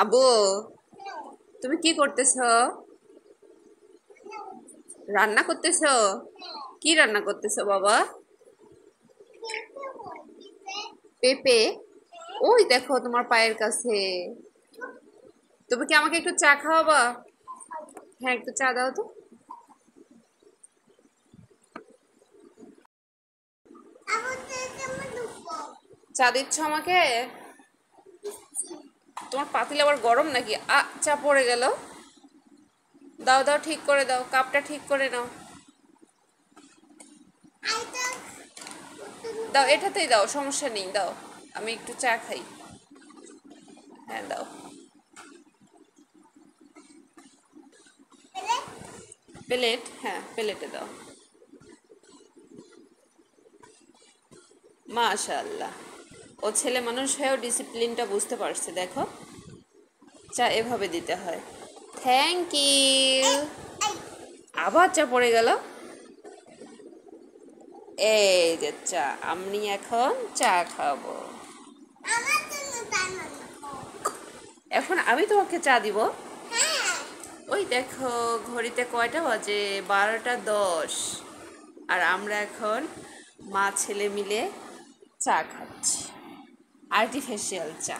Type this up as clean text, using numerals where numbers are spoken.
আব্বু, তুমি কি করতেছো? রান্না করতেছো? কি রান্না করতেছো বাবা? পেঁপে? ওই দেখো তোমার পায়ের কাছে। তুমি কি আমাকে একটু চা খাওয়াবা? হ্যাঁ, একটু চা দাও তো। চা দিচ্ছ আমাকে? তোমার পাতিল আবার গরম নাকি? চা পড়ে গেল। দাও দাও, ঠিক করে দাও, কাপটা ঠিক করে নাও। দাও, এটাতেই দাও, সমস্যা নেই, দাও। আমি একটু চা খাই। হ্যাঁ, দাও। প্লেট? হ্যাঁ, প্লেটে দাও। মাশাআল্লাহ। ও ছেলে মানুষ হয়েও ডিসিপ্লিনটা বুঝতে পারছে, দেখো। চা এভাবে দিতে হয়। Thank you. আবার চা পড়ে গেল। এই যে চা, আমি এখন চা খাবো। এখন আমি তোমাকে চা দিব। ওই দেখো, ঘড়িতে কয়টা বাজে? 12টা 10। আর আমরা এখন মা ছেলে মিলে চা খাচ্ছি, আর্টিফিশিয়াল চা।